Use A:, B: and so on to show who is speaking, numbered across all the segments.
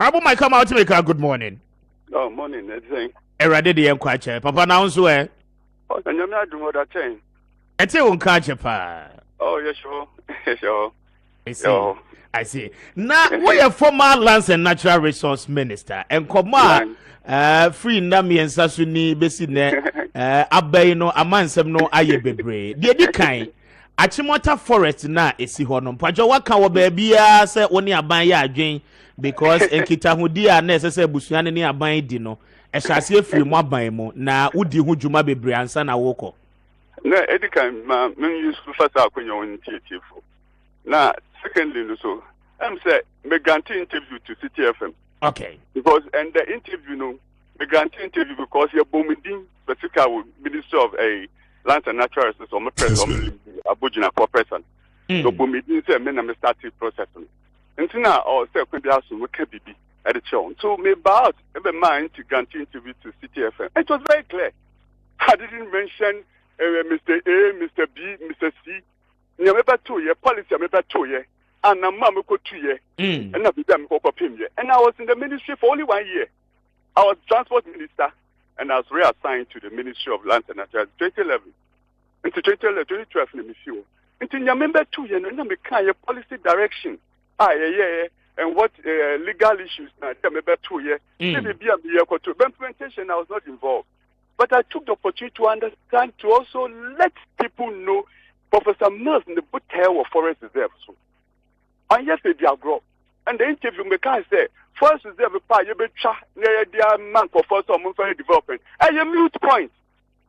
A: Abu my come out to make a good morning.
B: Oh, morning, everything.
A: Erade de enquache. Papa now so eh.
B: Oh, and you're not doing what I think.
A: Ete unkache pa.
B: Oh, yes, sure. Yes, sure.
A: I see. Now, we are former Lands and Natural Resource Minister. And Koma, free Nami and Sasuni, Besine, Abbey no, Amansem no, Aye Bebre. The kind. Achimota Forest na esi hono. Pajo waka wo baabia se woni aban ya adwen because enkita hudi a na esese busuane ni aban di no. Ehwase afiri mu aban mu na wudi hu dwuma bebre ansa na woko.
B: Na edikan ma men use first akonya won tietifo. Na secondly so I'm say me guarantee interview to City FM.
A: Okay.
B: Because and the interview no me guarantee interview because you bomidin specifically Minister of a Land and Natural Resources or president Abujina for person. So bomidin say me na me start the process. Ntina or say kwen bia so we can be at the show. So me about every mind to guarantee interview to City FM. It was very clear. I didn't mention Mr. A, Mr. B, Mr. C. Nyameba 2 year policy ameba 2 year. And na mama ko 2 year. And na bidam ko kopim year. And I was in the ministry for only 1 year. I was transport minister and I was reassigned to the Ministry of Land and Natural 2011. Into 2011, 2012 na me feel. Into nyameba 2 year na me kan policy direction. And what legal issues na nyameba 2 year. Maybe be a year ko to implementation I was not involved. But I took the opportunity to understand, to also let people know Professor Mills in the Butterworth Forest Reserve. So, and yes, they are grow. And the interview me can say, Forest Reserve, you be cha near their man for first or monthly development. I am mute point.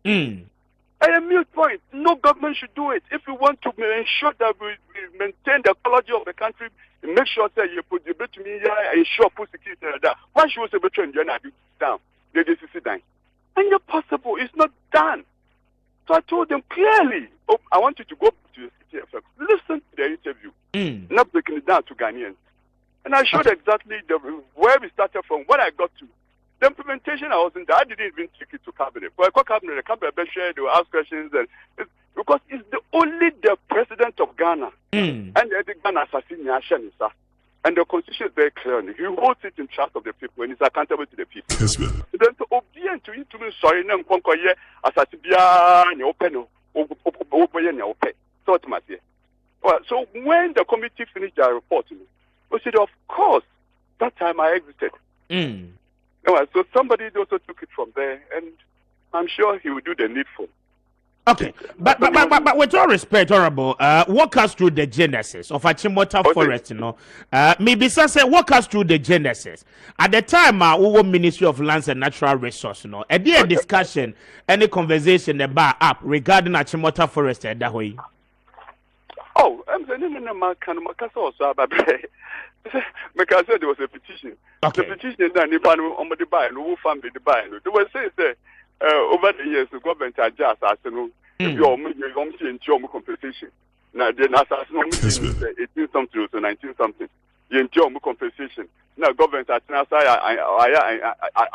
B: I am mute point. No government should do it. If you want to ensure that we maintain the ecology of the country, make sure that you put the bit to me ensure food security and that. Why should we say between you and I down? They sit down. And it's possible, it's not done. So I told them clearly, I want you to go to the City FM. Listen to the interview, not breaking it down to Ghanaians. And I showed exactly where we started from, what I got to. The implementation I wasn't there, I didn't even take it to cabinet. But I called cabinet, the cabinet they will ask questions, because it's only the president of Ghana and the Ghana assassination, sir. And the constitution is very clear. He holds it in trust of the people and is accountable to the people.
A: Kessben.
B: Then to obedient to him to me sorry, no conquer as I be open. So when the committee finished their report, we said, of course, that time I exited. So somebody also took it from there, and I'm sure he will do the needful.
A: Okay, but with all respect, Honorable, walk us through the genesis of Achimota Forest, you know. Maybe say walk us through the genesis. At the time, we were Ministry of Lands and Natural Resources, you know. A dear discussion, any conversation about up regarding Achimota Forest at that way.
B: Oh, I'm saying because there was a petition.
A: Okay.
B: The petition that Nipan on the buy, no family the buy. They were saying over the years, the government adjusts as you know, your compensation. Now, then, as 18 something to 19 something, you enjoy compensation. Now, government at I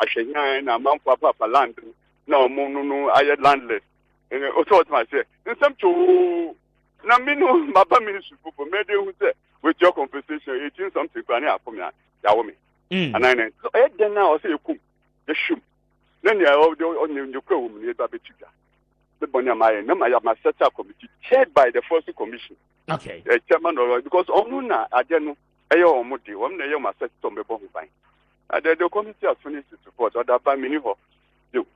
B: shall amount for land. No, I had landless. And also, I say, in some to Namino, Mapa Ministry for Mede who say, with your compensation, 18 something, for me, Yawomi. And I know. So, then now I say, you shoot. Then you are all on your co near Babituga. The Bonamaya, no, I have my set up committee chaired by the Forestry Commission.
A: Okay.
B: Chairman of because Onuna, I don't know, Ayo Moti, one day my set on the bomb fine. And the committee has finished its report, or that by Miniho.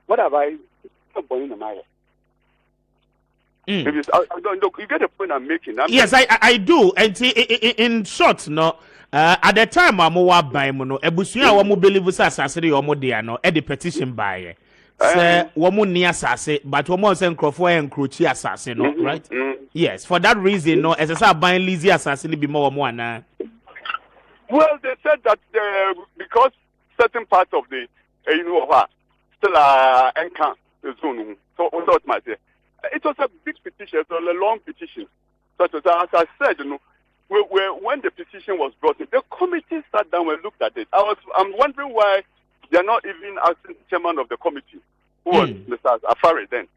B: What have I done in the Maya? You get the point I'm making.
A: Yes, I do. And in short, no. At the time, I'm more by mono. Ebusuya wamu believe asasiri omo no. The petition by say wamu ni asase, but wamu say nkrofo encroach asase, no, right? Yes, for that reason, no. As I say, buying lazy asase be more wamu ana.
B: Well, they said that because certain parts of the still encamp the zone. So what might say? It was a big petition, it was a long petition. So as I said, when the petition was brought in, the committee sat down and looked at it. I'm wondering why they are not even asking the chairman of the committee, who was Mr. Afari then,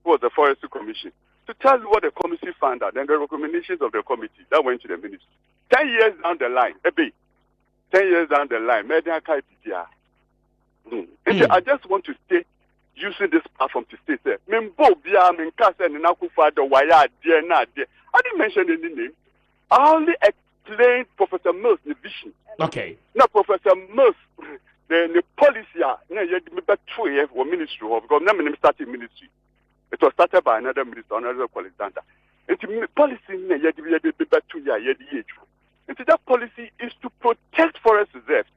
B: who was the Forestry Commission, to tell you what the committee found out and the recommendations of the committee that went to the ministry. 10 years down the line, 10 years down the line, maybe I can't be there. I just want to stay using this platform to say, Mimbo Bia, Minkasa, and Nakufa, the Waya, dear, not dear. I didn't mention any name. I only explained Professor Mills' vision.
A: Okay.
B: Now, Professor Mills, the policy, or ministry, because I'm starting ministry. It was started by another minister, another qualifier. And the policy, and that policy is to protect forest reserves.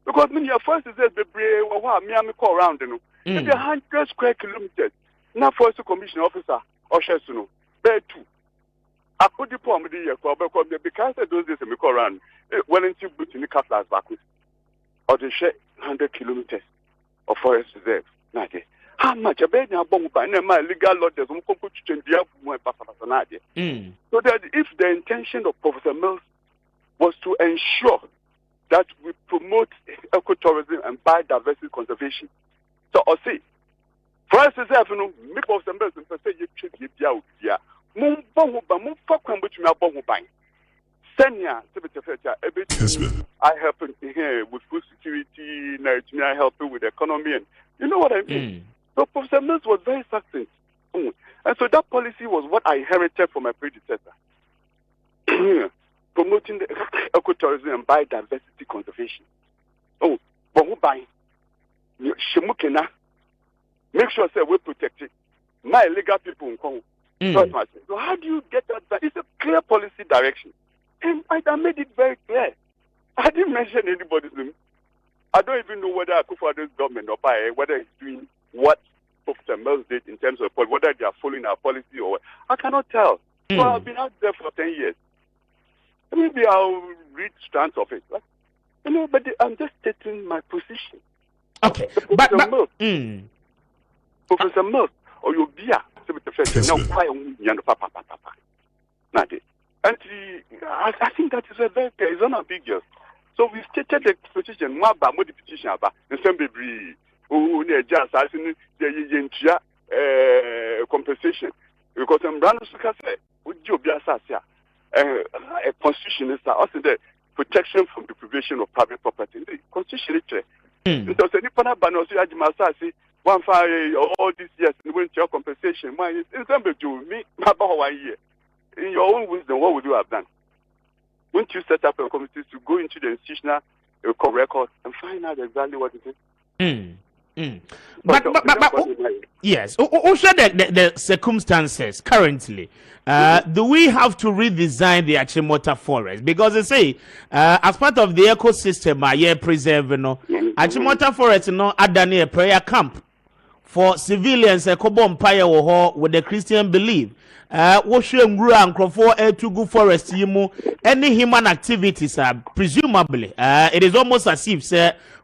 B: Because many of forest reserves, Miami call around, maybe 100 square kilometers. Now, forest commission officer, or Shesuno, there too. I put the poem because those days, we call around, Wellington Boots in the capital backwards, or they share 100 kilometers of forest reserve. How much a bed now bomb by my legal law does change the so that if the intention of Professor Mills was to ensure that we promote ecotourism and biodiversity conservation. So I say, forest reserve, me Professor Mills and say you should give ya. Senior, I help here with food security, I help with the economy, and you know what I mean. So Professor Mills was very succinct. And so that policy was what I inherited from my predecessor. Promoting the ecotourism and biodiversity conservation. Shemukena. Make sure that we protect it. My legal people in Congo. So how do you get that? It's a clear policy direction. And I made it very clear. I didn't mention anybody's name. I don't even know whether Akufo's government or whether it's doing what Professor Mills did in terms of whether they are following our policy or what. I cannot tell. So I've been out there for 10 years. Maybe I'll read strands of it. But I'm just stating my position.
A: Okay.
B: Professor Mills, or your beer, and I think that is a very clear, it's unambiguous. So we stated the position, more about the petition about the same baby who just asking the compensation. Because I'm Brandon Sukase, would you be a constitution is also the protection from deprivation of private property. The constitution is because any panel banos Ajimasa one fire all these years and went your compensation. My example to me about 1 year. In your own wisdom, what would you have done? Wouldn't you set up a committee to go into the institutional records and find out exactly what it is?
A: But yes, also the circumstances currently. Do we have to redesign the Achimota Forest? Because they say, as part of the ecosystem, preserve, Achimota Forest, adani a prayer camp for civilians, a empire with the Christian belief. Tugu forest any human activities are presumably it is almost as if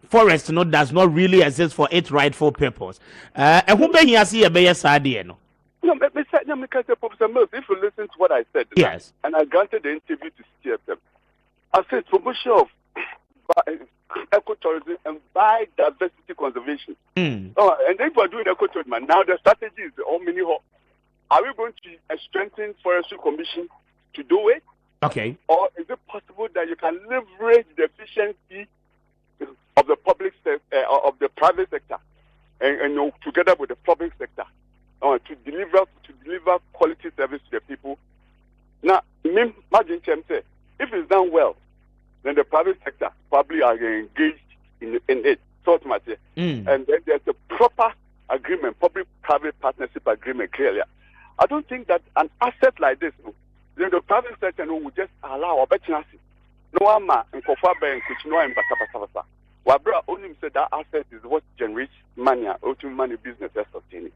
A: forest does not really exist for its rightful purpose. And who be here see a bear sadie no?
B: No, Professor Mills, if you listen to what I said,
A: yes,
B: and I granted the interview to CFM, I said promotion of ecotourism and biodiversity conservation. And if we're doing ecotourism, now the strategy is all mini hall. Are we going to strengthen forestry commission to do it?
A: Okay.
B: Or is it possible that you can leverage the efficiency of the public sector, of the private sector, and together with the public sector, to deliver quality service to the people? Now, imagine say, if it's done well, then the private sector probably are engaged in it. And then there's a proper agreement, public-private partnership agreement clearly. I don't think that an asset like this, the private sector will just allow opportunity. No one and Kofa Bank, which no one but Wabra only said that asset is what generates money, ultimate money business is sustaining.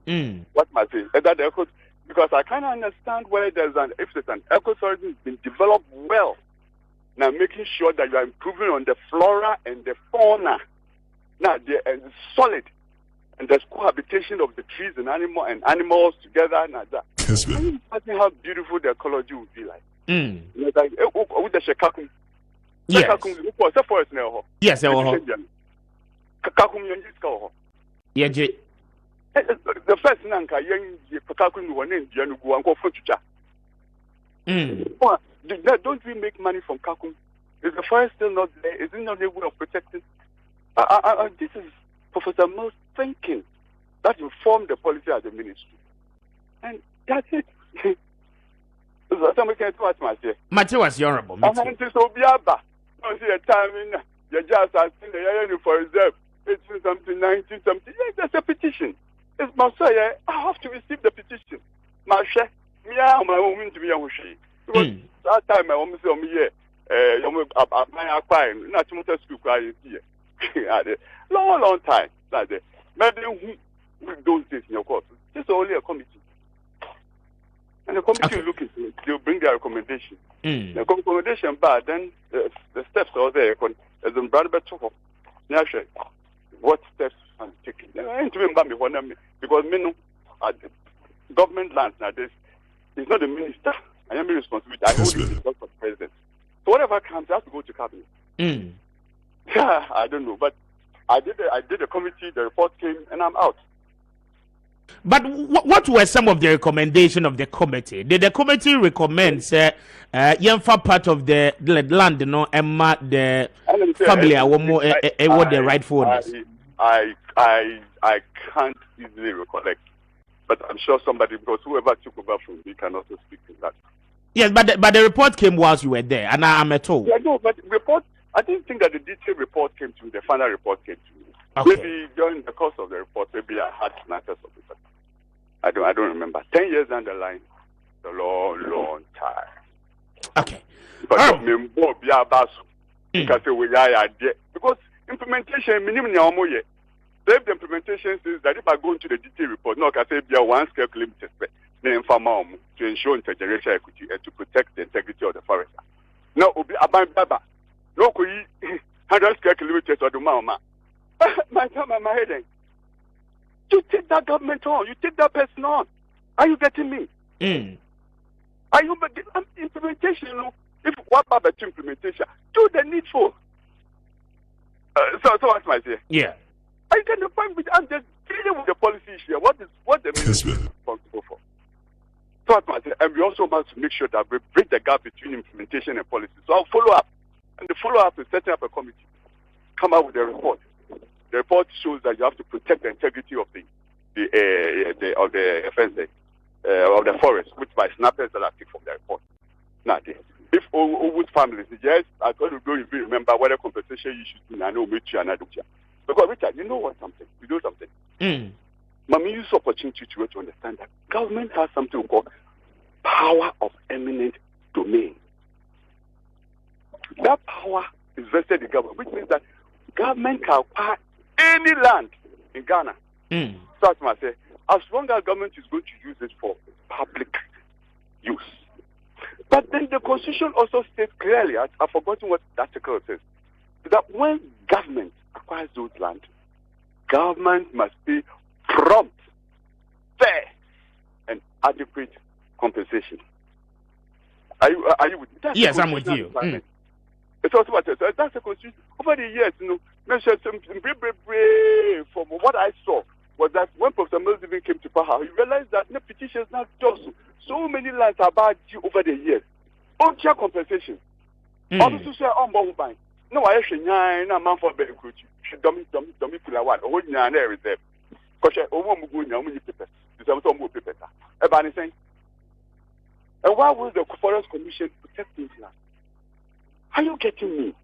B: What might say that because I kind of understand where there's an ecosystem has been developed well. Now making sure that you are improving on the flora and the fauna. Now they're solid. And there's cohabitation of the trees and animals together and that. Kessben. Imagine how beautiful the ecology would be like. With the Shekakum.
A: Yes.
B: What's the forest now?
A: Yes,
B: Kakakum Yanjiska. The first Nanka Yang Kakakum one in Yanugu and go for Chucha. Don't we make money from Kakum? Is the forest still not there? Is it not a way of protecting? This is Professor Mills thinking that informed the policy of the ministry. And that's it. So some can watch my say.
A: Matthew was honorable.
B: I want to so be about. Don't see a time in you just asking the area for reserve. 18 something, 19 something. Yes, there's a petition. It's my say. I have to receive the petition. My share. Me, I'm my woman to be a she. Because that time I almost say me here. My acquiring. Not too much school crying here. Long time. Like that. Maybe who those days in your course. This is only a committee. And the committee will look into it. They'll bring their recommendation. The recommendation bad, then the steps are there. As in brother better what steps I'm taking. I ain't remember me one because me know government lands now it's not the minister. I am responsible. I hold it because of the president. So whatever comes, I have to go to cabinet. Yeah, I don't know. But I did the committee, the report came, and I'm out.
A: But what were some of the recommendations of the committee? Did the committee recommend Yenfa part of the land, Emma the family what the rightful owners?
B: I can't easily recollect, but I'm sure somebody, because whoever took over from me can also speak to that.
A: Yes, but the report came whilst you were there, and I'm at all.
B: Yeah, no, but report. I didn't think that the detailed report came to me. The final report came to me.
A: Okay.
B: Maybe during the course of the report, maybe I had matters of it. But I don't remember. 10 years down the line, a long time.
A: Okay.
B: But because implementation, minimum if the implementation says that if I go into the detailed report, no, I say be a one scale limited to ensure intergenerational equity and to protect the integrity of the forest. No, no, 100 square kilometers or the mama. My headache. You take that government on. You take that person on. Are you getting me? Are you implementation? If what about implementation? Do the needful. So what I say?
A: Yeah.
B: I get the point. I'm just dealing with the policy issue. What the ministry is responsible for? So what I say? And we also must make sure that we bridge the gap between implementation and policy. So I'll follow up. And the follow-up is setting up a committee, come out with a report. The report shows that you have to protect the integrity of the forest, which by snappers that are taken from the report. Now, if Owood families, yes, I thought you don't even remember whether compensation issues in I know which and I don't. Because Richard, you know what something? You do something. Mami use opportunity to understand that government has something called power of eminent domain. That power is vested in government, which means that government can acquire any land in Ghana. So as I say, as long as government is going to use it for public use. But then the Constitution also states clearly, I've forgotten what the article says, that when government acquires those land, government must be prompt, fair, and adequate compensation. Are you with me?
A: Yes, I'm with you.
B: It's also what that's the Constitution. Over the years, from what I saw was that when Professor Mills even came to power, he realized that the petitions now just so many lands are about due over the years. Unfair compensation. Also say no, I should na man for better coach. Should dummy kula one. Oh, na na reserve. Because owo mu go nya mu paper. This am some more paper. Ebani saying. And why will the Forest Commission protect these lands? Are you getting me?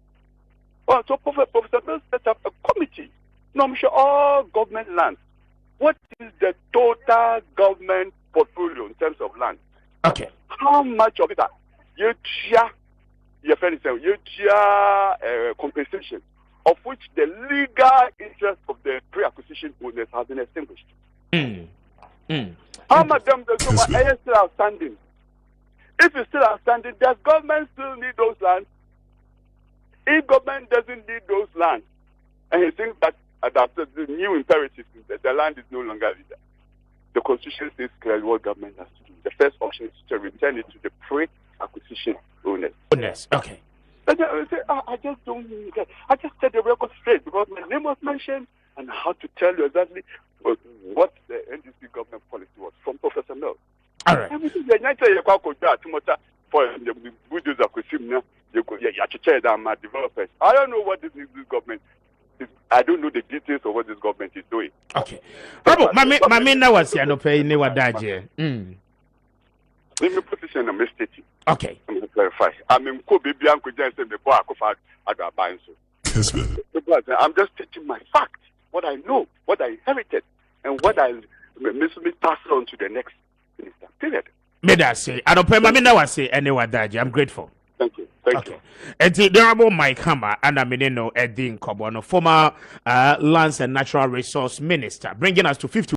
B: Well, so Professor Mills set up a committee. No, I'm sure all government lands. What is the total government portfolio in terms of land?
A: Okay.
B: How much of it are you compensation, of which the legal interest of the pre-acquisition owners has been extinguished? How much of them are still outstanding? If it's still outstanding, does government still need those lands? If government doesn't need those lands, and he thinks that adapted the new imperative is that the land is no longer legal, the Constitution says clearly what government has to do. The first option is to return it to the pre-acquisition owners.
A: Okay.
B: I just don't get. I just set the record straight because my name was mentioned and how to tell you exactly what the NDC government policy was from Professor Mills.
A: All right.
B: For the bulldozer, developers. I don't know what this government is. I don't know the details of what this government is doing.
A: Okay. Bravo, mami na wasi anope ni wadaje.
B: Let me position a mistake.
A: Okay.
B: I'm going to clarify. I'm in Kobe Bianco Jensen before I go for Agabine. I'm just teaching my facts, what I know, what I inherited, and what I may pass on to the next minister. Period.
A: Medase, anope mami na wasi eni wadaje. I'm grateful.
B: Thank you. Thank you.
A: And the Honorable Mike Hammer and Aminino Edin Kobono, former Lands and Natural Resource Minister, bringing us to 50.